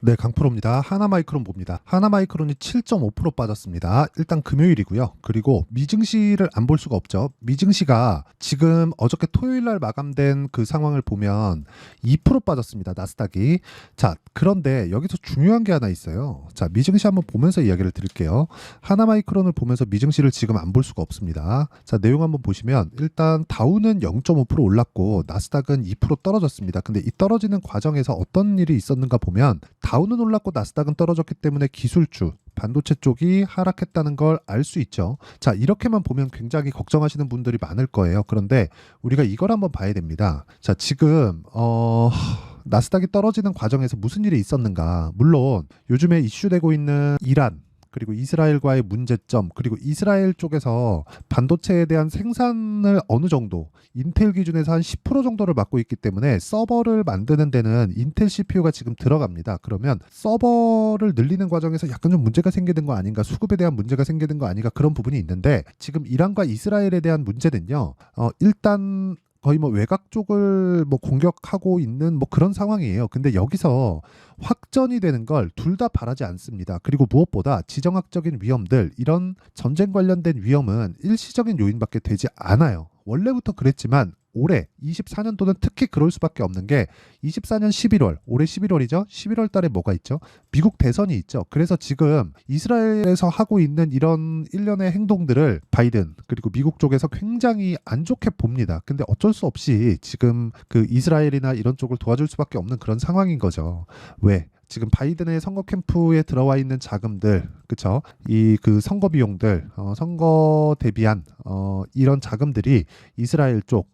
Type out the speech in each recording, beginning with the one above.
네, 강프로입니다. 하나마이크론 봅니다. 하나마이크론이 7.5% 빠졌습니다. 일단 금요일이고요. 그리고 미증시를 안 볼 수가 없죠. 미증시가 지금 어저께 토요일 날 마감된 그 상황을 보면 2% 빠졌습니다. 나스닥이. 자, 그런데 여기서 중요한 게 하나 있어요. 자, 미증시 한번 보면서 이야기를 드릴게요. 하나마이크론을 보면서 미증시를 지금 안 볼 수가 없습니다. 자, 내용 한번 보시면 일단 다우는 0.5% 올랐고 나스닥은 2% 떨어졌습니다. 근데 이 떨어지는 과정에서 어떤 일이 있었는가 보면 다우는 올랐고 나스닥은 떨어졌기 때문에 기술주, 반도체 쪽이 하락했다는 걸 알 수 있죠. 자, 이렇게만 보면 굉장히 걱정하시는 분들이 많을 거예요. 그런데 우리가 이걸 한번 봐야 됩니다. 자, 지금 나스닥이 떨어지는 과정에서 무슨 일이 있었는가? 물론 요즘에 이슈되고 있는 이란 그리고 이스라엘과의 문제점, 그리고 이스라엘 쪽에서 반도체에 대한 생산을 어느 정도, 인텔 기준에서 한 10% 정도를 맡고 있기 때문에 서버를 만드는 데는 인텔 CPU가 지금 들어갑니다. 그러면 서버를 늘리는 과정에서 약간 좀 문제가 생기는 거 아닌가, 수급에 대한 문제가 생기는 거 아닌가, 그런 부분이 있는데 지금 이란과 이스라엘에 대한 문제는요, 일단 거의 뭐 외곽 쪽을 뭐 공격하고 있는 뭐 그런 상황이에요. 근데 여기서 확전이 되는 걸 둘 다 바라지 않습니다. 그리고 무엇보다 지정학적인 위험들, 이런 전쟁 관련된 위험은 일시적인 요인밖에 되지 않아요. 원래부터 그랬지만 올해 24년도는 특히 그럴 수밖에 없는 게 24년 11월, 올해 11월이죠. 11월 달에 뭐가 있죠? 미국 대선이 있죠. 그래서 지금 이스라엘에서 하고 있는 이런 일련의 행동들을 바이든 그리고 미국 쪽에서 굉장히 안 좋게 봅니다. 근데 어쩔 수 없이 지금 그 이스라엘이나 이런 쪽을 도와줄 수밖에 없는 그런 상황인 거죠. 왜? 지금 바이든의 선거 캠프에 들어와 있는 자금들, 그쵸? 이 그 선거 비용들, 선거 대비한 이런 자금들이 이스라엘 쪽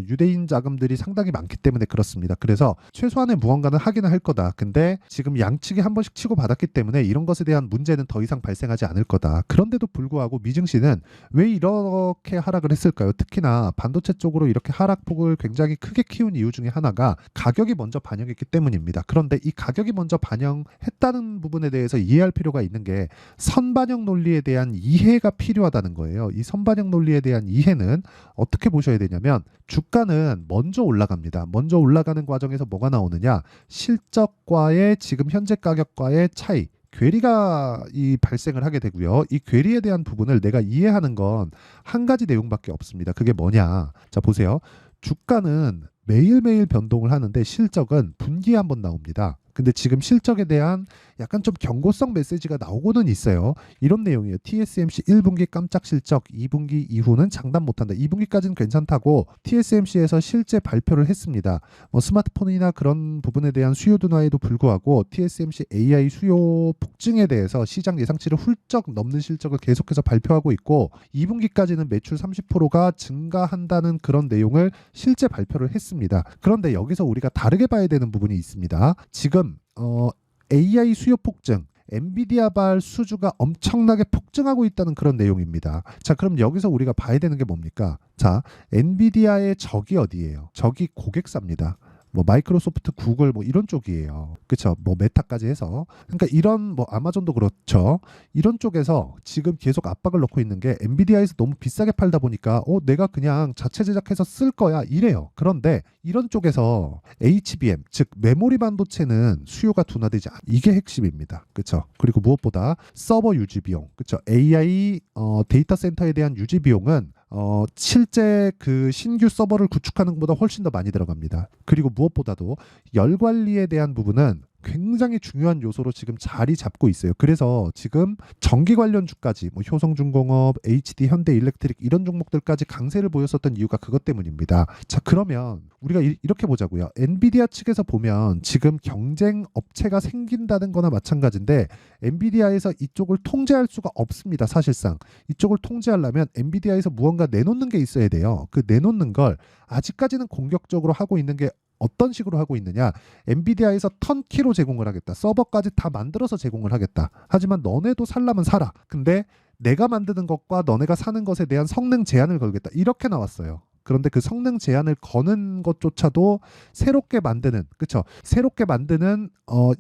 유대인 자금들이 상당히 많기 때문에 그렇습니다. 그래서 최소한의 무언가는 하기는 할 거다. 근데 지금 양측이 한 번씩 치고받았기 때문에 이런 것에 대한 문제는 더 이상 발생하지 않을 거다. 그런데도 불구하고 미증시는 왜 이렇게 하락을 했을까요? 특히나 반도체 쪽으로 이렇게 하락폭을 굉장히 크게 키운 이유 중에 하나가 가격이 먼저 반영했기 때문입니다. 그런데 이 가격이 먼저 반영했다는 부분에 대해서 이해할 필요가 있는 게 선반영 논리에 대한 이해가 필요하다는 거예요. 이 선반영 논리에 대한 이해는 어떻게 보셔야 되냐면 주가는 먼저 올라갑니다. 먼저 올라가는 과정에서 뭐가 나오느냐? 실적과의 지금 현재 가격과의 차이. 괴리가 발생을 하게 되고요. 이 괴리에 대한 부분을 내가 이해하는 건 한 가지 내용밖에 없습니다. 그게 뭐냐? 자, 보세요. 주가는 매일매일 변동을 하는데 실적은 분기에 한 번 나옵니다. 근데 지금 실적에 대한 약간 좀 경고성 메시지가 나오고는 있어요. 이런 내용이에요. TSMC 1분기 깜짝 실적, 2분기 이후는 장담 못한다. 2분기까지는 괜찮다고 TSMC에서 실제 발표를 했습니다. 뭐 스마트폰이나 그런 부분에 대한 수요 둔화에도 불구하고 TSMC AI 수요 폭증에 대해서 시장 예상치를 훌쩍 넘는 실적을 계속해서 발표하고 있고 2분기까지는 매출 30%가 증가한다는 그런 내용을 실제 발표를 했습니다. 그런데 여기서 우리가 다르게 봐야 되는 부분이 있습니다. 지금 AI 수요 폭증, 엔비디아발 수주가 엄청나게 폭증하고 있다는 그런 내용입니다. 자, 그럼 여기서 우리가 봐야 되는 게 뭡니까? 자, 엔비디아의 적이 어디예요? 적이 고객사입니다. 뭐 마이크로소프트, 구글 뭐 이런 쪽이에요. 그렇죠? 뭐 메타까지 해서. 그러니까 이런 뭐 아마존도 그렇죠. 이런 쪽에서 지금 계속 압박을 넣고 있는 게 엔비디아에서 너무 비싸게 팔다 보니까 내가 그냥 자체 제작해서 쓸 거야 이래요. 그런데 이런 쪽에서 HBM 즉 메모리 반도체는 수요가 둔화되지 않. 이게 핵심입니다. 그렇죠? 그리고 무엇보다 서버 유지 비용, 그렇죠? AI 데이터 센터에 대한 유지 비용은 실제 그 신규 서버를 구축하는 것보다 훨씬 더 많이 들어갑니다. 그리고 무엇보다도 열 관리에 대한 부분은 굉장히 중요한 요소로 지금 자리 잡고 있어요. 그래서 지금 전기 관련 주까지 뭐 효성중공업, HD, 현대일렉트릭 이런 종목들까지 강세를 보였었던 이유가 그것 때문입니다. 자, 그러면 우리가 이렇게 보자고요. 엔비디아 측에서 보면 지금 경쟁 업체가 생긴다는 거나 마찬가지인데 엔비디아에서 이쪽을 통제할 수가 없습니다. 사실상 이쪽을 통제하려면 엔비디아에서 무언가 내놓는 게 있어야 돼요. 그 내놓는 걸 아직까지는 공격적으로 하고 있는 게 어떤 식으로 하고 있느냐? 엔비디아에서 턴키로 제공을 하겠다. 서버까지 다 만들어서 제공을 하겠다. 하지만 너네도 살라면 사라. 근데 내가 만드는 것과 너네가 사는 것에 대한 성능 제한을 걸겠다. 이렇게 나왔어요. 그런데 그 성능 제한을 거는 것조차도 새롭게 만드는, 그쵸? 새롭게 만드는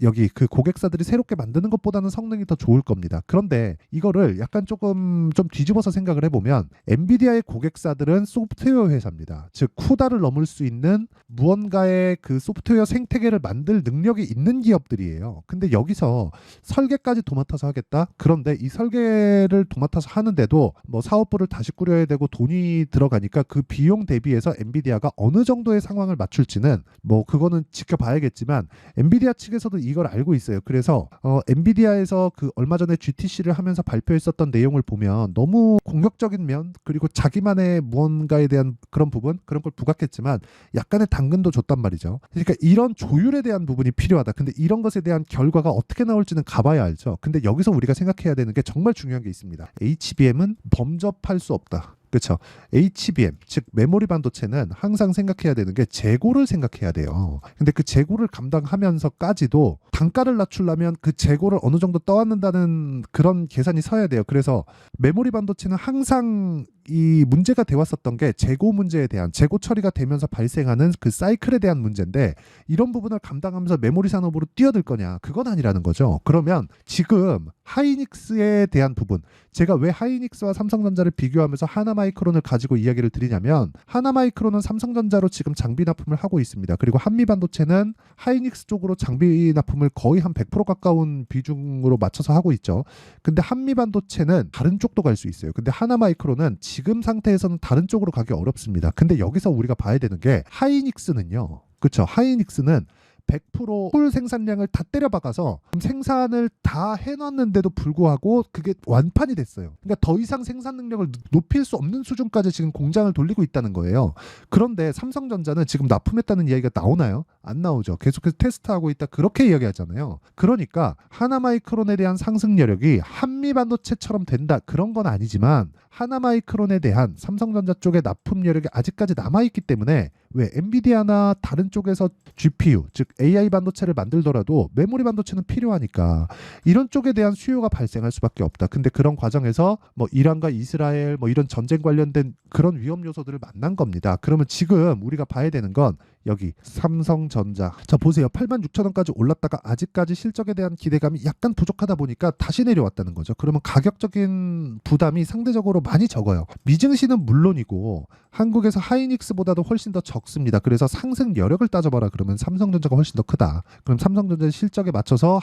여기 그 고객사들이 새롭게 만드는 것보다는 성능이 더 좋을 겁니다. 그런데 이거를 약간 조금 좀 뒤집어서 생각을 해보면 엔비디아의 고객사들은 소프트웨어 회사입니다. 즉 쿠다를 넘을 수 있는 무언가의 그 소프트웨어 생태계를 만들 능력이 있는 기업들이에요. 근데 여기서 설계까지 도맡아서 하겠다? 그런데 이 설계를 도맡아서 하는데도 뭐 사업부를 다시 꾸려야 되고 돈이 들어가니까 그 비용 대비해서 엔비디아가 어느 정도의 상황을 맞출지는 뭐 그거는 지켜봐야겠지만 엔비디아 측에서도 이걸 알고 있어요. 그래서 엔비디아에서 그 얼마 전에 GTC를 하면서 발표했었던 내용을 보면 너무 공격적인 면 그리고 자기만의 무언가에 대한 그런 부분 그런 걸 부각했지만 약간의 당근도 줬단 말이죠. 그러니까 이런 조율에 대한 부분이 필요하다. 근데 이런 것에 대한 결과가 어떻게 나올지는 가봐야 알죠. 근데 여기서 우리가 생각해야 되는 게 정말 중요한 게 있습니다. HBM은 범접할 수 없다. 그렇죠. HBM, 즉 메모리 반도체는 항상 생각해야 되는 게 재고를 생각해야 돼요. 근데 그 재고를 감당하면서까지도 단가를 낮추려면 그 재고를 어느 정도 떠안는다는 그런 계산이 서야 돼요. 그래서 메모리 반도체는 항상 이 문제가 되었었던 게 재고 문제에 대한 재고 처리가 되면서 발생하는 그 사이클에 대한 문제인데 이런 부분을 감당하면서 메모리 산업으로 뛰어들 거냐 그건 아니라는 거죠. 그러면 지금 하이닉스에 대한 부분 제가 왜 하이닉스와 삼성전자를 비교하면서 하나마이크론을 가지고 이야기를 드리냐면 하나마이크론은 삼성전자로 지금 장비 납품을 하고 있습니다. 그리고 한미반도체는 하이닉스 쪽으로 장비 납품을 거의 한 100% 가까운 비중으로 맞춰서 하고 있죠. 근데 한미반도체는 다른 쪽도 갈 수 있어요. 근데 하나마이크론은 지금 상태에서는 다른 쪽으로 가기 어렵습니다. 근데 여기서 우리가 봐야 되는 게 하이닉스는요. 그렇죠. 하이닉스는 100%풀 생산량을 다 때려박아서 생산을 다 해놨는데도 불구하고 그게 완판이 됐어요. 그러니까 더 이상 생산 능력을 높일 수 없는 수준까지 지금 공장을 돌리고 있다는 거예요. 그런데 삼성전자는 지금 납품했다는 이야기가 나오나요? 안 나오죠. 계속해서 테스트하고 있다 그렇게 이야기하잖아요. 그러니까 하나마이크론에 대한 상승 여력이 한미반도체처럼 된다 그런 건 아니지만 하나마이크론에 대한 삼성전자 쪽의 납품 여력이 아직까지 남아있기 때문에 왜 엔비디아나 다른 쪽에서 GPU 즉 AI 반도체를 만들더라도 메모리 반도체는 필요하니까 이런 쪽에 대한 수요가 발생할 수밖에 없다. 근데 그런 과정에서 뭐 이란과 이스라엘 뭐 이런 전쟁 관련된 그런 위험 요소들을 만난 겁니다. 그러면 지금 우리가 봐야 되는 건 여기 삼성전자 자 보세요. 86,000원까지 올랐다가 아직까지 실적에 대한 기대감이 약간 부족하다 보니까 다시 내려왔다는 거죠. 그러면 가격적인 부담이 상대적으로 많이 적어요. 미증시는 물론이고 한국에서 하이닉스보다도 훨씬 더 적습니다. 그래서 상승 여력을 따져봐라 그러면 삼성전자가 훨씬 더 크다. 그럼 삼성전자의 실적에 맞춰서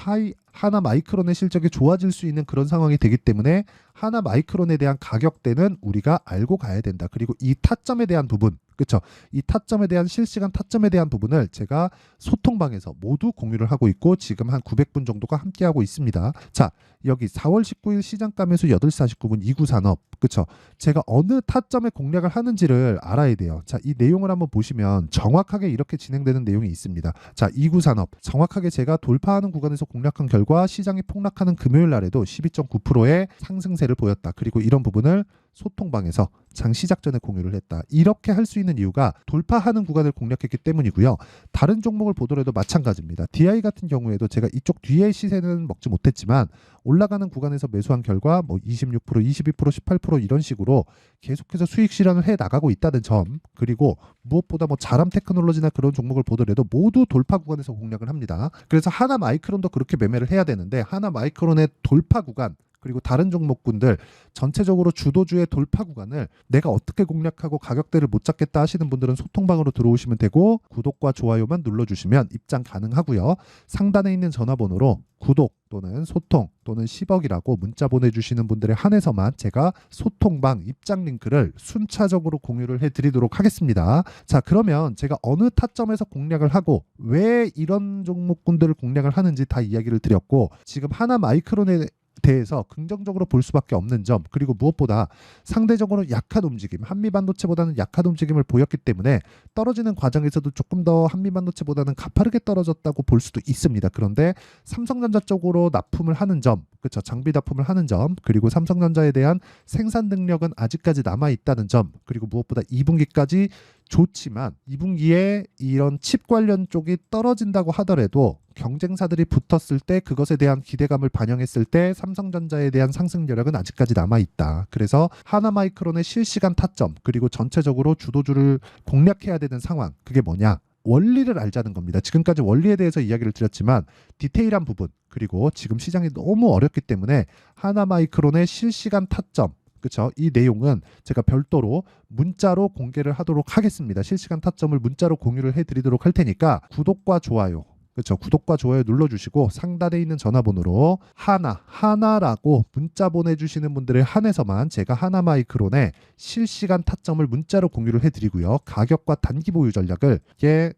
하나마이크론의 실적이 좋아질 수 있는 그런 상황이 되기 때문에 하나마이크론에 대한 가격대는 우리가 알고 가야 된다. 그리고 이 타점에 대한 부분 그렇죠. 이 타점에 대한 실시간 타점에 대한 부분을 제가 소통방에서 모두 공유를 하고 있고 지금 한 900분 정도가 함께하고 있습니다. 자 여기 4월 19일 시장가 매수 8시 49분 이구산업 그렇죠. 제가 어느 타점에 공략을 하는지를 알아야 돼요. 자 이 내용을 한번 보시면 정확하게 이렇게 진행되는 내용이 있습니다. 자 이구산업 정확하게 제가 돌파하는 구간에서 공략한 결과 시장이 폭락하는 금요일 날에도 12.9%의 상승세를 보였다. 그리고 이런 부분을 소통방에서 장 시작 전에 공유를 했다. 이렇게 할 수 있는 이유가 돌파하는 구간을 공략했기 때문이고요. 다른 종목을 보더라도 마찬가지입니다. DI 같은 경우에도 제가 이쪽 뒤에 시세는 먹지 못했지만 올라가는 구간에서 매수한 결과 뭐 26%, 22%, 18% 이런 식으로 계속해서 수익 실현을 해 나가고 있다는 점 그리고 무엇보다 뭐 자람 테크놀로지나 그런 종목을 보더라도 모두 돌파 구간에서 공략을 합니다. 그래서 하나 마이크론도 그렇게 매매를 해야 되는데 하나 마이크론의 돌파 구간 그리고 다른 종목군들 전체적으로 주도주의 돌파 구간을 내가 어떻게 공략하고 가격대를 못 잡겠다 하시는 분들은 소통방으로 들어오시면 되고 구독과 좋아요만 눌러주시면 입장 가능하고요. 상단에 있는 전화번호로 구독 또는 소통 또는 10억이라고 문자 보내주시는 분들에 한해서만 제가 소통방 입장 링크를 순차적으로 공유를 해드리도록 하겠습니다. 자 그러면 제가 어느 타점에서 공략을 하고 왜 이런 종목군들을 공략을 하는지 다 이야기를 드렸고 지금 하나 마이크론에 대해서 긍정적으로 볼 수밖에 없는 점 그리고 무엇보다 상대적으로 약한 움직임 한미반도체보다는 약한 움직임을 보였기 때문에 떨어지는 과정에서도 조금 더 한미반도체보다는 가파르게 떨어졌다고 볼 수도 있습니다. 그런데 삼성전자 쪽으로 납품을 하는 점 그렇죠. 장비 납품을 하는 점 그리고 삼성전자에 대한 생산 능력은 아직까지 남아있다는 점 그리고 무엇보다 2분기까지 좋지만 2분기에 이런 칩 관련 쪽이 떨어진다고 하더라도 경쟁사들이 붙었을 때 그것에 대한 기대감을 반영했을 때 삼성전자에 대한 상승 여력은 아직까지 남아있다. 그래서 하나마이크론의 실시간 타점 그리고 전체적으로 주도주를 공략해야 되는 상황, 그게 뭐냐? 원리를 알자는 겁니다. 지금까지 원리에 대해서 이야기를 드렸지만 디테일한 부분, 그리고 지금 시장이 너무 어렵기 때문에 하나마이크론의 실시간 타점, 그렇죠? 이 내용은 제가 별도로 문자로 공개를 하도록 하겠습니다. 실시간 타점을 문자로 공유를 해드리도록 할 테니까 구독과 좋아요, 그렇죠? 구독과 좋아요 눌러주시고 상단에 있는 전화번호로 하나라고 문자 보내주시는 분들에 한해서만 제가 하나마이크론의 실시간 타점을 문자로 공유를 해드리고요. 가격과 단기 보유 전략을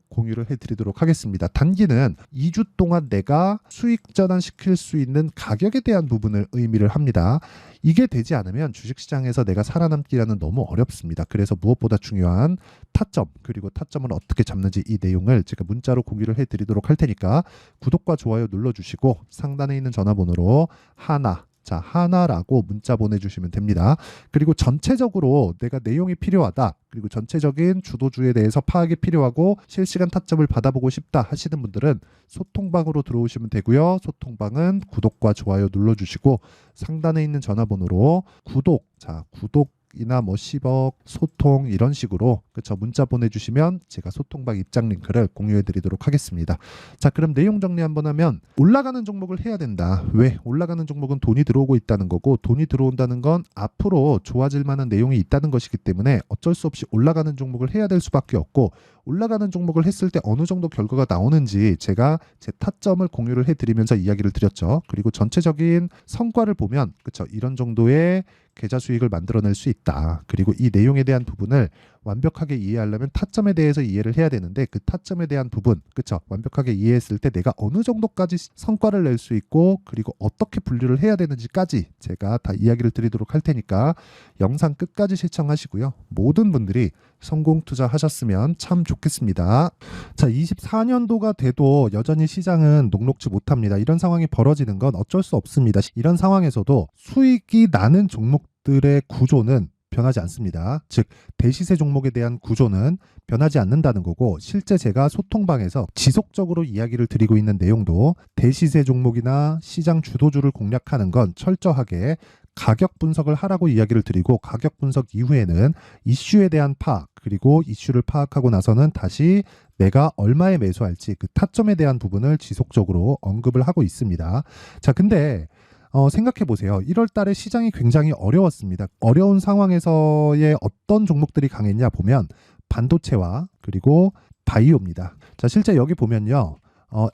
공유를 해드리도록 하겠습니다. 단기는 2주 동안 내가 수익 전환시킬 수 있는 가격에 대한 부분을 의미를 합니다. 이게 되지 않으면 주식시장에서 내가 살아남기라는 너무 어렵습니다. 그래서 무엇보다 중요한 타점, 그리고 타점을 어떻게 잡는지 이 내용을 제가 문자로 공유를 해드리도록 할 테니까 구독과 좋아요 눌러주시고 상단에 있는 전화번호로 하나라고 문자 보내주시면 됩니다. 그리고 전체적으로 내가 내용이 필요하다, 그리고 전체적인 주도주에 대해서 파악이 필요하고 실시간 타점을 받아보고 싶다 하시는 분들은 소통방으로 들어오시면 되고요. 소통방은 구독과 좋아요 눌러주시고 상단에 있는 전화번호로 구독이나 뭐 10억 소통 이런 식으로, 그쵸, 문자 보내주시면 제가 소통방 입장 링크를 공유해 드리도록 하겠습니다. 자, 그럼 내용 정리 한번 하면 올라가는 종목을 해야 된다. 왜? 올라가는 종목은 돈이 들어오고 있다는 거고, 돈이 들어온다는 건 앞으로 좋아질 만한 내용이 있다는 것이기 때문에 어쩔 수 없이 올라가는 종목을 해야 될 수밖에 없고, 올라가는 종목을 했을 때 어느 정도 결과가 나오는지 제가 제 타점을 공유를 해드리면서 이야기를 드렸죠. 그리고 전체적인 성과를 보면, 그쵸, 이런 정도의 계좌 수익을 만들어낼 수 있다. 그리고 이 내용에 대한 부분을 완벽하게 이해하려면 타점에 대해서 이해를 해야 되는데, 그 타점에 대한 부분, 그쵸, 완벽하게 이해했을 때 내가 어느 정도까지 성과를 낼 수 있고, 그리고 어떻게 분류를 해야 되는지까지 제가 다 이야기를 드리도록 할 테니까 영상 끝까지 시청하시고요. 모든 분들이 성공 투자하셨으면 참 좋겠습니다. 자, 24년도가 돼도 여전히 시장은 녹록지 못합니다. 이런 상황이 벌어지는 건 어쩔 수 없습니다. 이런 상황에서도 수익이 나는 종목들의 구조는 변하지 않습니다. 즉, 대시세 종목에 대한 구조는 변하지 않는다는 거고, 실제 제가 소통방에서 지속적으로 이야기를 드리고 있는 내용도 대시세 종목이나 시장 주도주를 공략하는 건 철저하게 가격 분석을 하라고 이야기를 드리고, 가격 분석 이후에는 이슈에 대한 파악, 그리고 이슈를 파악하고 나서는 다시 내가 얼마에 매수할지 그 타점에 대한 부분을 지속적으로 언급을 하고 있습니다. 자, 근데 생각해 보세요. 1월 달에 시장이 굉장히 어려웠습니다. 어려운 상황에서의 어떤 종목들이 강했냐 보면 반도체와 그리고 바이오입니다. 자, 실제 여기 보면요.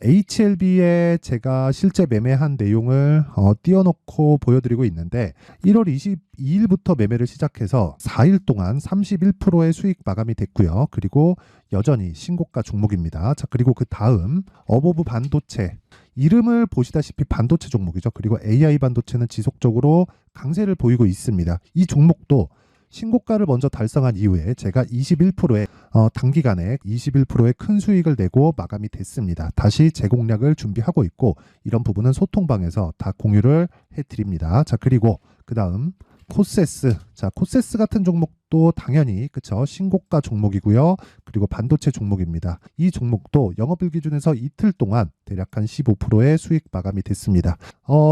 HLB에 제가 실제 매매한 내용을 띄워놓고 보여드리고 있는데, 1월 22일부터 매매를 시작해서 4일 동안 31%의 수익 마감이 됐고요. 그리고 여전히 신고가 종목입니다. 자, 그리고 그 다음 어보브 반도체, 이름을 보시다시피 반도체 종목이죠. 그리고 AI 반도체는 지속적으로 강세를 보이고 있습니다. 이 종목도 신고가를 먼저 달성한 이후에 제가 21%의 단기간에 21%의 큰 수익을 내고 마감이 됐습니다. 다시 재공략을 준비하고 있고, 이런 부분은 소통방에서 다 공유를 해드립니다. 자, 그리고 그 다음 코세스. 자, 코세스 같은 종목도 당연히, 그쵸, 신고가 종목이고요. 그리고 반도체 종목입니다. 이 종목도 영업일 기준에서 이틀 동안 대략 한 15%의 수익 마감이 됐습니다.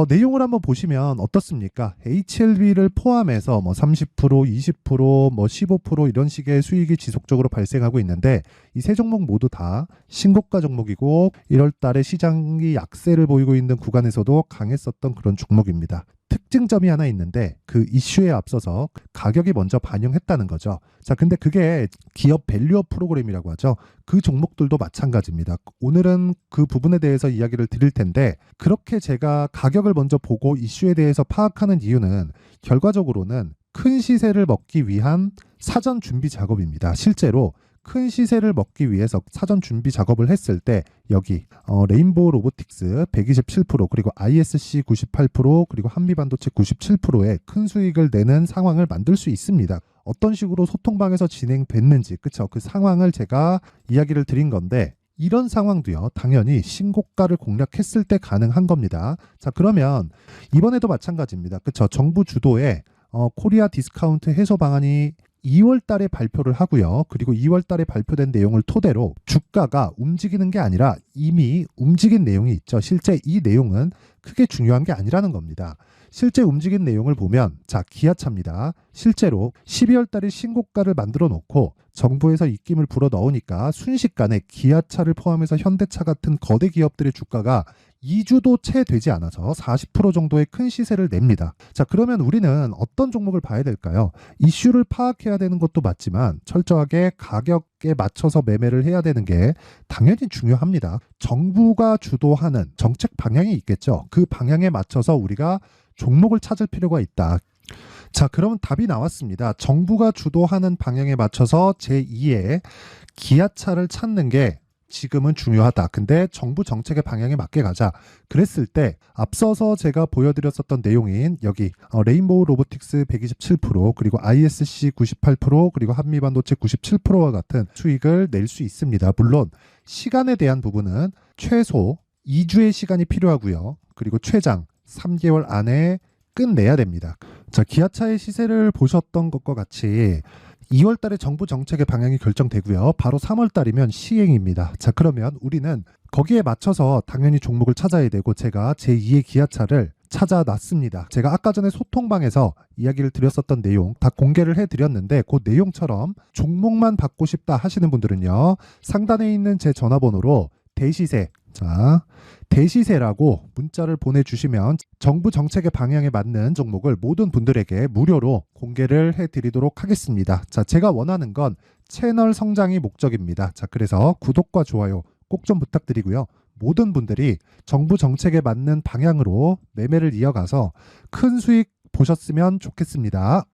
내용을 한번 보시면 어떻습니까? HLB를 포함해서 뭐 30%, 20%, 뭐 15% 이런 식의 수익이 지속적으로 발생하고 있는데, 이 세 종목 모두 다 신고가 종목이고 1월 달에 시장이 약세를 보이고 있는 구간에서도 강했었던 그런 종목입니다. 특징점이 하나 있는데, 그 이슈에 앞서서 가격이 먼저 반영했다는 거죠. 자, 근데 그게 기업 밸류업 프로그램이라고 하죠. 그 종목들도 마찬가지입니다. 오늘은 그 부분에 대해서 이야기를 드릴 텐데, 그렇게 제가 가격을 먼저 보고 이슈에 대해서 파악하는 이유는 결과적으로는 큰 시세를 먹기 위한 사전 준비 작업입니다. 실제로 큰 시세를 먹기 위해서 사전 준비 작업을 했을 때 여기 레인보우 로보틱스 127%, 그리고 ISC 98%, 그리고 한미반도체 97%의 큰 수익을 내는 상황을 만들 수 있습니다. 어떤 식으로 소통방에서 진행됐는지, 그쵸, 그 상황을 제가 이야기를 드린 건데, 이런 상황도요, 당연히 신고가를 공략했을 때 가능한 겁니다. 자, 그러면 이번에도 마찬가지입니다. 그쵸, 정부 주도의 코리아 디스카운트 해소 방안이 2월 달에 발표를 하고요. 그리고 2월 달에 발표된 내용을 토대로 주가가 움직이는 게 아니라 이미 움직인 내용이 있죠. 실제 이 내용은 크게 중요한 게 아니라는 겁니다. 실제 움직인 내용을 보면 자, 기아차입니다. 실제로 12월 달에 신고가를 만들어 놓고 정부에서 입김을 불어 넣으니까 순식간에 기아차를 포함해서 현대차 같은 거대 기업들의 주가가 2주도 채 되지 않아서 40% 정도의 큰 시세를 냅니다. 자, 그러면 우리는 어떤 종목을 봐야 될까요? 이슈를 파악해야 되는 것도 맞지만 철저하게 가격에 맞춰서 매매를 해야 되는 게 당연히 중요합니다. 정부가 주도하는 정책 방향이 있겠죠. 그 방향에 맞춰서 우리가 종목을 찾을 필요가 있다. 자, 그러면 답이 나왔습니다. 정부가 주도하는 방향에 맞춰서 제2의 기아차를 찾는 게 지금은 중요하다. 근데 정부 정책의 방향에 맞게 가자. 그랬을 때 앞서서 제가 보여드렸었던 내용인 여기 레인보우 로보틱스 127% 그리고 ISC 98% 그리고 한미반도체 97%와 같은 수익을 낼 수 있습니다. 물론 시간에 대한 부분은 최소 2주의 시간이 필요하고요. 그리고 최장 3개월 안에 끝내야 됩니다. 자, 기아차의 시세를 보셨던 것과 같이 2월 달에 정부 정책의 방향이 결정되고요. 바로 3월 달이면 시행입니다. 자, 그러면 우리는 거기에 맞춰서 당연히 종목을 찾아야 되고 제가 제2의 기아차를 찾아놨습니다. 제가 아까 전에 소통방에서 이야기를 드렸었던 내용 다 공개를 해드렸는데 그 내용처럼 종목만 받고 싶다 하시는 분들은요. 상단에 있는 제 전화번호로 대시세, 자, 대시세라고 문자를 보내주시면 정부 정책의 방향에 맞는 종목을 모든 분들에게 무료로 공개를 해드리도록 하겠습니다. 자, 제가 원하는 건 채널 성장이 목적입니다. 자, 그래서 구독과 좋아요 꼭 좀 부탁드리고요. 모든 분들이 정부 정책에 맞는 방향으로 매매를 이어가서 큰 수익 보셨으면 좋겠습니다.